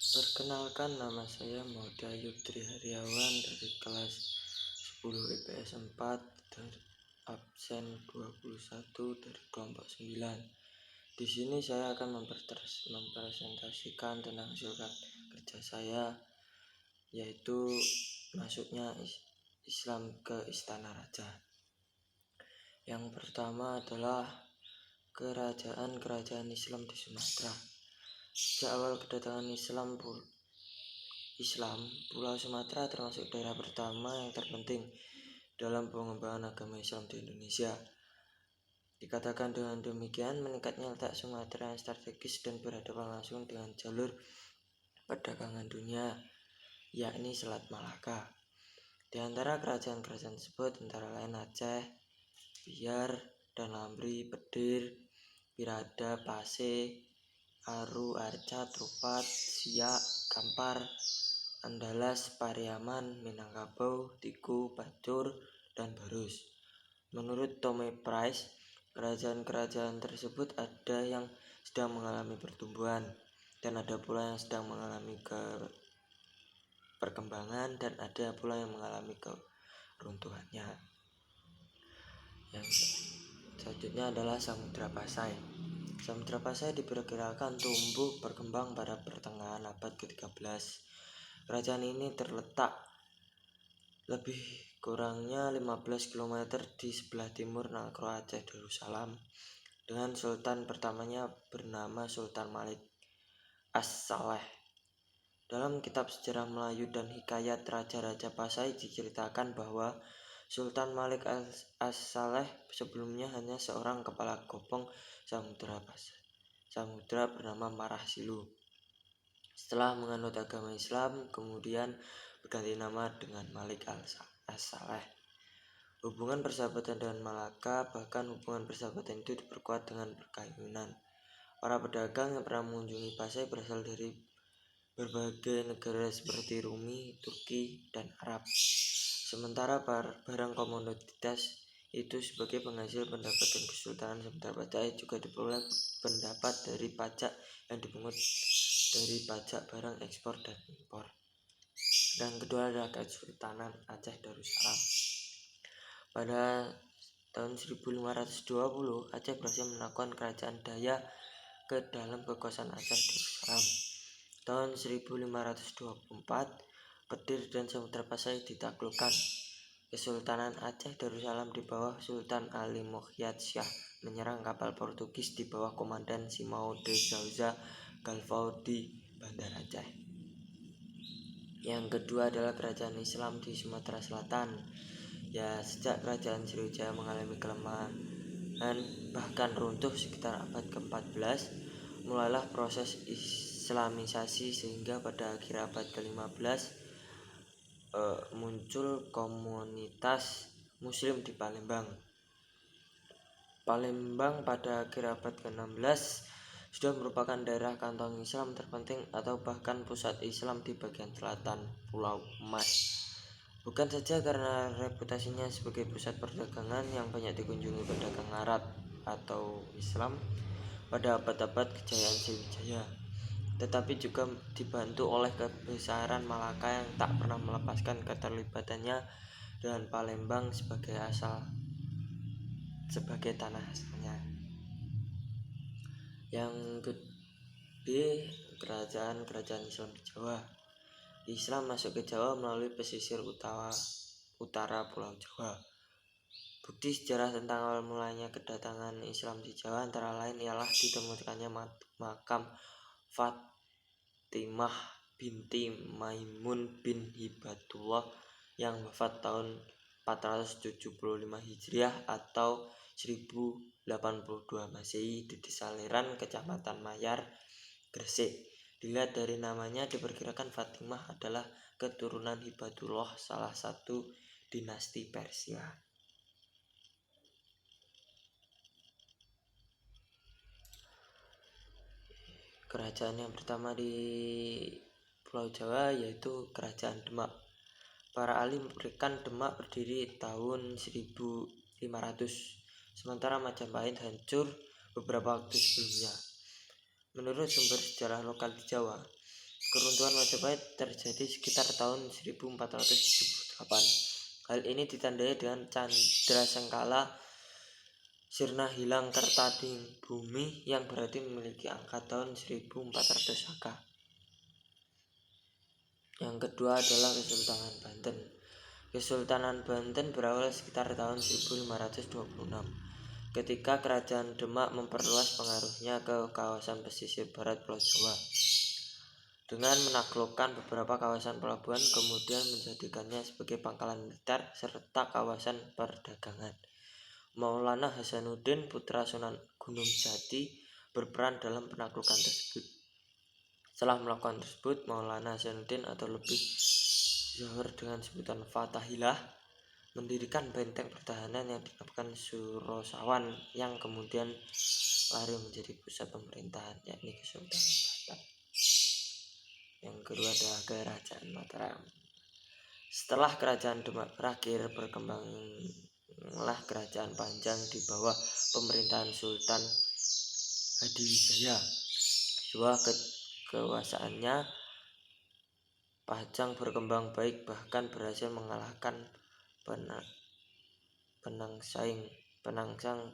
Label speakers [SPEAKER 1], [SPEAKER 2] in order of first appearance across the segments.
[SPEAKER 1] Perkenalkan, nama saya Maudy Ayub Heriawan dari kelas 10 IPS 4 dari absen 21 dari kelompok 9. Di sini saya akan mempresentasikan tentang surat kerja saya, yaitu masuknya Islam ke Istana Raja. Yang pertama adalah kerajaan Islam di Sumatera. Sejak awal kedatangan Islam, Pulau Sumatera termasuk daerah pertama yang terpenting dalam pengembangan agama Islam di Indonesia. Dikatakan dengan demikian, meningkatnya letak Sumatera yang strategis dan berhadapan langsung dengan jalur perdagangan dunia, yakni Selat Malaka. Di antara kerajaan-kerajaan tersebut antara lain Aceh, Biar, dan Lamri, Pedir, Pirada, Pase, Aru, Arca, Trupat, Siak, Kampar, Andalas, Pariaman, Minangkabau, Tiku, Bacur, dan Barus. Menurut Tommy Price, kerajaan-kerajaan tersebut ada yang sedang mengalami pertumbuhan dan ada pula yang sedang mengalami perkembangan dan ada pula yang mengalami keruntuhannya. Yang selanjutnya adalah Samudra Pasai. Samudra Pasai diperkirakan tumbuh berkembang pada pertengahan abad ke-13. Kerajaan ini terletak lebih kurangnya 15 km di sebelah timur Nagro Aceh Darussalam dengan sultan pertamanya bernama Sultan Malik As-Saleh. Dalam kitab sejarah Melayu dan Hikayat Raja-Raja Pasai diceritakan bahwa Sultan Malik As-Saleh sebelumnya hanya seorang kepala gopong Samudra Pasai. Samudra bernama Marah Silu. Setelah menganut agama Islam, kemudian berganti nama dengan Malik As-Saleh. Hubungan persahabatan dengan Malaka, bahkan hubungan persahabatan itu diperkuat dengan perkawinan. Para pedagang yang pernah mengunjungi Pasai berasal dari berbagai negara seperti Rumi, Turki, dan Arab. Sementara barang komoditas itu sebagai penghasil pendapatan Kesultanan Samudra Pasai juga diperoleh pendapat dari pajak yang dipungut dari pajak barang ekspor dan impor. Dan kedua adalah Kesultanan Aceh Darussalam. Pada tahun 1520, Aceh berhasil menaklukkan kerajaan Daya ke dalam kekuasaan Aceh Darussalam. Tahun 1524, Pedir dan Samudra Pasai ditaklukkan. Kesultanan Aceh Darussalam di bawah Sultan Ali Mohyad Shah menyerang kapal Portugis di bawah komandan Simão de Souza Galvão di Bandar Aceh. Yang kedua adalah kerajaan Islam di Sumatera Selatan. Sejak kerajaan Sriwijaya mengalami kelemahan bahkan runtuh sekitar abad ke-14, mulailah proses Islamisasi sehingga pada akhir abad ke-15 muncul komunitas Muslim di Palembang. Palembang pada akhir abad ke-16 sudah merupakan daerah kantong Islam terpenting atau bahkan pusat Islam di bagian selatan Pulau Mas. Bukan saja karena reputasinya sebagai pusat perdagangan yang banyak dikunjungi pedagang Arab atau Islam pada abad-abad kejayaan Sriwijaya, tetapi juga dibantu oleh kebesaran Malaka yang tak pernah melepaskan keterlibatannya dengan Palembang sebagai tanah asalnya. Yang kedua, kerajaan Islam di Jawa. Islam masuk ke Jawa melalui pesisir utara Pulau Jawa. Bukti sejarah tentang awal mulanya kedatangan Islam di Jawa antara lain ialah ditemukannya makam Fatimah binti Maimun bin Hibatullah yang wafat tahun 475 Hijriah atau 1082 Masehi di Desa Leran, Kecamatan Mayar, Gresik. Dilihat dari namanya, diperkirakan Fatimah adalah keturunan Hibatullah, salah satu dinasti Persia. Kerajaan yang pertama di Pulau Jawa yaitu Kerajaan Demak. Para ahli memberikan Demak berdiri tahun 1500, sementara Majapahit hancur beberapa waktu sebelumnya. Menurut sumber sejarah lokal di Jawa, Keruntuhan Majapahit terjadi sekitar tahun 1478. Hal ini ditandai dengan Candra Sengkala sirna hilang kertading bumi yang berarti memiliki angka tahun 1400 Haka. Yang kedua adalah Kesultanan Banten. Kesultanan Banten berawal sekitar tahun 1526 ketika Kerajaan Demak memperluas pengaruhnya ke kawasan pesisir barat Pulau Jawa dengan menaklukkan beberapa kawasan pelabuhan, kemudian menjadikannya sebagai pangkalan militer serta kawasan perdagangan. Maulana Hasanuddin, putra Sunan Gunung Jati, berperan dalam penaklukan tersebut. Setelah melakukan tersebut, Maulana Hasanuddin atau lebih zuhur dengan sebutan Fatahillah mendirikan benteng pertahanan yang dinamakan Surosawan yang kemudian lari menjadi pusat pemerintahan, yakni Kesultanan Batak. Yang kedua adalah Kerajaan Mataram. Setelah Kerajaan Demak berakhir, berkembanglah Kerajaan Panjang di bawah pemerintahan Sultan Hadiwijaya. Dua kekuasaannya, Pajang berkembang baik, bahkan berhasil mengalahkan penangsang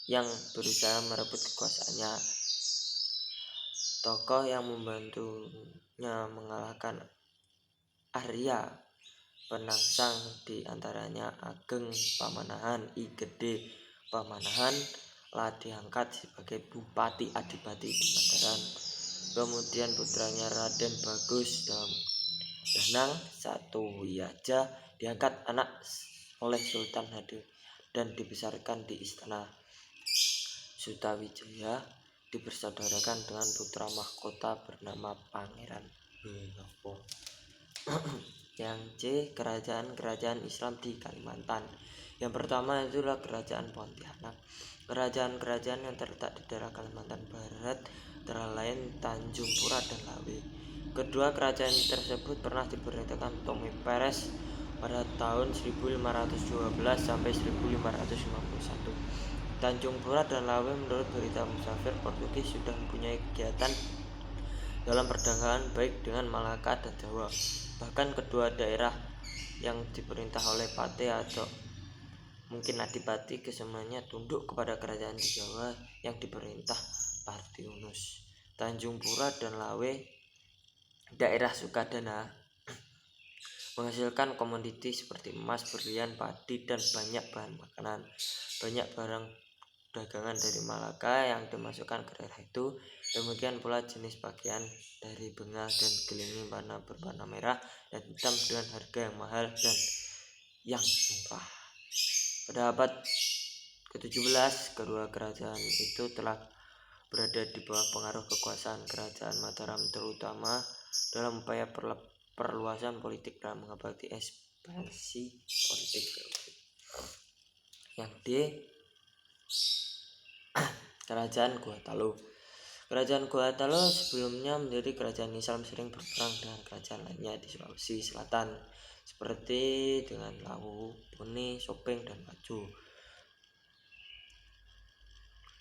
[SPEAKER 1] yang berusaha merebut kekuasaannya. Tokoh yang membantunya mengalahkan Arya Penangsang diantaranya Ageng Pamanahan, I Gede Pamanahan lah diangkat sebagai Bupati Adipati di Mataram. Kemudian putranya Raden Bagus Danang Satuwiaja diangkat anak oleh Sultan Hadi dan dibesarkan di istana. Sutawijaya dipersaudarakan dengan putra mahkota bernama Pangeran Henopo. Yang C, kerajaan-kerajaan Islam di Kalimantan. Yang pertama itulah Kerajaan Pontianak. Kerajaan-kerajaan yang terletak di daerah Kalimantan Barat antara lain Tanjung Pura dan Lawe. Kedua kerajaan tersebut pernah diperintahkan Tommy Perez pada tahun 1512 sampai 1551. Tanjung Pura dan Lawe menurut berita musafir Portugis sudah mempunyai kegiatan dalam perdagangan baik dengan Malaka dan Jawa. Bahkan kedua daerah yang diperintah oleh Pate atau mungkin Adipati kesemuanya tunduk kepada kerajaan di Jawa yang diperintah Partinus. Tanjung Pura dan Lawe, daerah Sukadana, menghasilkan komoditi seperti emas, berlian, padi, dan banyak bahan makanan. Banyak barang dagangan dari Malaka yang dimasukkan ke daerah itu. Demikian pula jenis pakaian dari bengal dan gelini berwarna merah dan hitam dengan harga yang mahal dan yang murah. Pada abad ke-17, kedua kerajaan itu telah berada di bawah pengaruh kekuasaan Kerajaan Mataram, terutama dalam upaya perluasan politik dalam mengobati ekspansi politik. Yang D, Kerajaan Gorontalo. Kerajaan Gorontalo sebelumnya menjadi kerajaan Islam, sering berperang dengan kerajaan lainnya di Sulawesi Selatan seperti dengan Lawu, Bone, Sopeng, dan Wajo.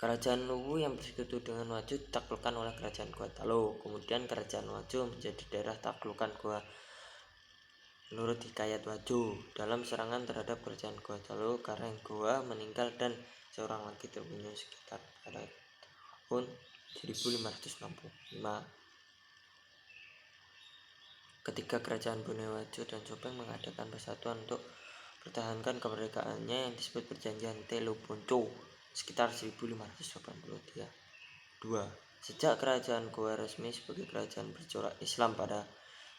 [SPEAKER 1] Kerajaan Luwu yang bersekutu dengan Wajo ditaklukkan oleh Kerajaan Gorontalo. Kemudian Kerajaan Wajo menjadi daerah taklukan Goa menurut Hikayat Wajo. Dalam serangan terhadap Kerajaan Gorontalo, Kareng Goa meninggal dan seorang lagi terbunuh sekitar pada tahun 1565. Ketika Kerajaan Bone, Wajo, dan Sopeng mengadakan persatuan untuk pertahankan kemerdekaannya yang disebut Perjanjian Telo Bonco sekitar 1582. Sejak Kerajaan Goa resmi sebagai kerajaan bercorak Islam pada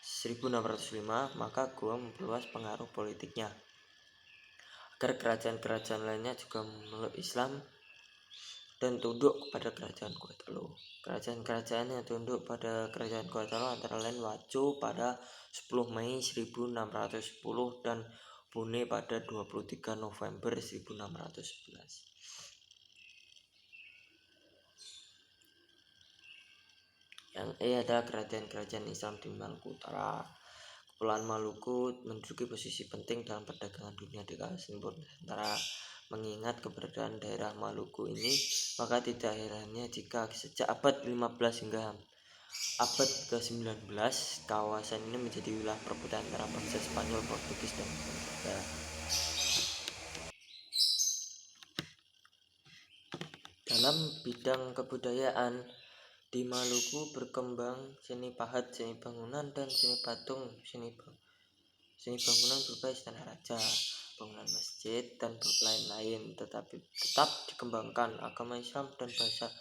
[SPEAKER 1] 1605, maka Goa memperluas pengaruh politiknya agar kerajaan-kerajaan lainnya juga memeluk Islam dan tunduk kepada Kerajaan Gorontalo. Kerajaan-kerajaan yang tunduk pada Kerajaan Gorontalo antara lain Wajo pada 10 Mei 1610 dan Bone pada 23 November 1611. Yang E adalah kerajaan-kerajaan Islam di Maluku Utara. Kepulauan Maluku menduduki posisi penting dalam perdagangan dunia di kawasan Nusantara. Mengingat keberadaan daerah Maluku ini, maka tidak herannya jika sejak abad 15 hingga abad ke-19, kawasan ini menjadi wilayah perebutan antara bangsa Spanyol, Portugis, dan Belanda. Dalam bidang kebudayaan, di Maluku berkembang seni pahat, seni bangunan, dan seni patung. Seni bangunan berupa istana raja, bangunan masjid, dan lain-lain, tetapi tetap dikembangkan. Agama Islam dan bahasa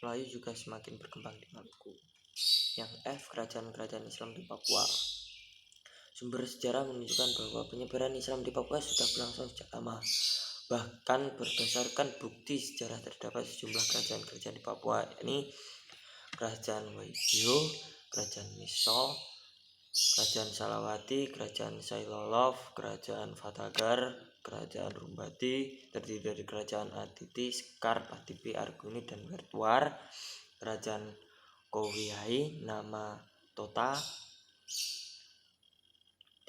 [SPEAKER 1] Melayu juga semakin berkembang di Maluku. Yang F, kerajaan-kerajaan Islam di Papua. Sumber sejarah menunjukkan bahwa penyebaran Islam di Papua sudah berlangsung sejak lama. Bahkan berdasarkan bukti sejarah terdapat sejumlah kerajaan-kerajaan di Papua, yakni Kerajaan Waigeo, Kerajaan Miso, Kerajaan Salawati, Kerajaan Sailolof, Kerajaan Fatagar, Kerajaan Rumbati, terdiri dari Kerajaan Atiti, Sekar, Patipi, Arguni, dan Mertuar, Kerajaan Kowiai, Nama Tota,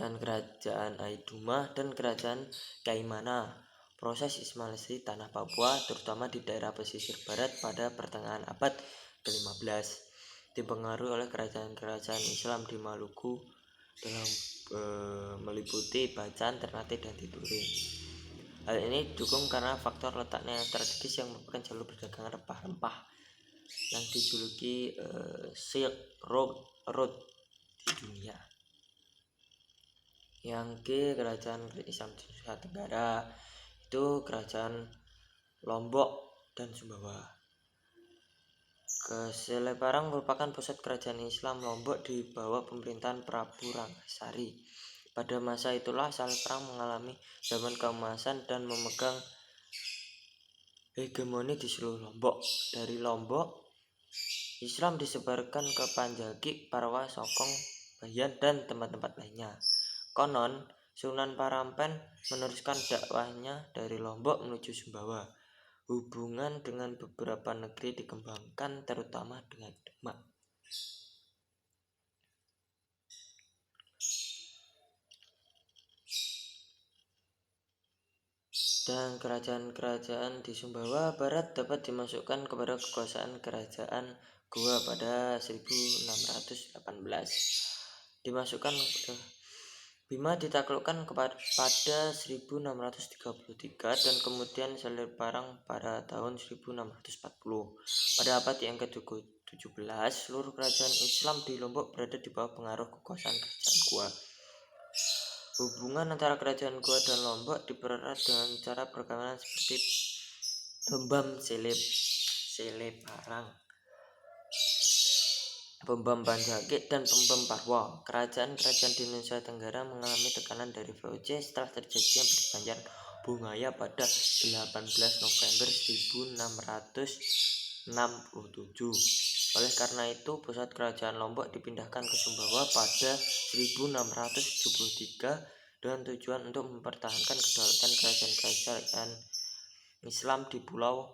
[SPEAKER 1] dan Kerajaan Aidumah, dan Kerajaan Kaimana. Proses Islamisasi tanah Papua, terutama di daerah pesisir barat pada pertengahan abad ke-15, dipengaruhi oleh kerajaan-kerajaan Islam di Maluku dalam meliputi Bacan, Ternate, dan Tidore. Hal ini didukung karena faktor letaknya yang strategis yang merupakan jalur perdagangan rempah-rempah yang dijuluki Silk Road di dunia. Yang G, kerajaan Islam di Nusa Tenggara, itu kerajaan Lombok dan Sumbawa. Seleparang merupakan pusat kerajaan Islam Lombok di bawah pemerintahan Prabu Ranggasari. Pada masa itulah Seleparang mengalami zaman keemasan dan memegang hegemoni di seluruh Lombok. Dari Lombok, Islam disebarkan ke Panjagi, Parwa, Sokong, Bayan, dan tempat-tempat lainnya. Konon, Sunan Parampen meneruskan dakwahnya dari Lombok menuju Sumbawa. Hubungan dengan beberapa negeri dikembangkan, terutama dengan Demak. Dan kerajaan-kerajaan di Sumbawa Barat dapat dimasukkan kepada kekuasaan kerajaan Goa pada 1618. Dimasukkan Bima ditaklukkan pada 1633 dan kemudian Seleparang pada tahun 1640. Pada abad yang ke-17, seluruh kerajaan Islam di Lombok berada di bawah pengaruh kekuasaan kerajaan Goa. Hubungan antara kerajaan Goa dan Lombok dipererat dengan cara perkawinan seperti Bembam Seleparang, Bembam Panjagi, dan Bembam Parwa. Kerajaan-kerajaan di Nusa Tenggara mengalami tekanan dari VOC setelah terjadinya perjanjian Bungaya pada 18 November 1667. Oleh karena itu, pusat kerajaan Lombok dipindahkan ke Sumbawa pada 1673 dengan tujuan untuk mempertahankan kedaulatan kerajaan-kerajaan Islam di pulau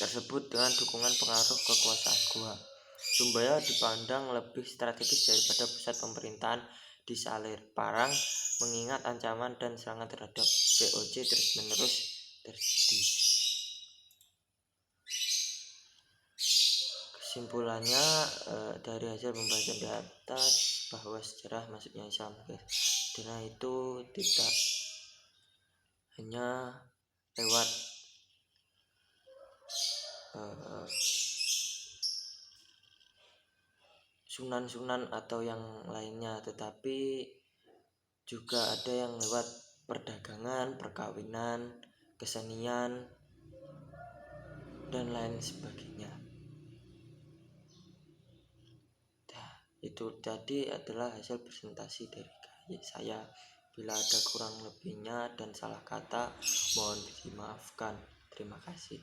[SPEAKER 1] tersebut dengan dukungan pengaruh kekuasaan Goa. Sumbawa dipandang lebih strategis daripada pusat pemerintahan di Seleparang, mengingat ancaman dan serangan terhadap VOC terus-menerus terjadi. Kesimpulannya, dari hasil pembahasan di atas bahwa sejarah masuknya Islam ke Madinah itu tidak hanya lewat sunan-sunan atau yang lainnya, tetapi juga ada yang lewat perdagangan, perkawinan, kesenian, dan lain sebagainya. Nah, itu tadi adalah hasil presentasi dari saya. Bila ada kurang lebihnya dan salah kata, mohon dimaafkan. Terima kasih.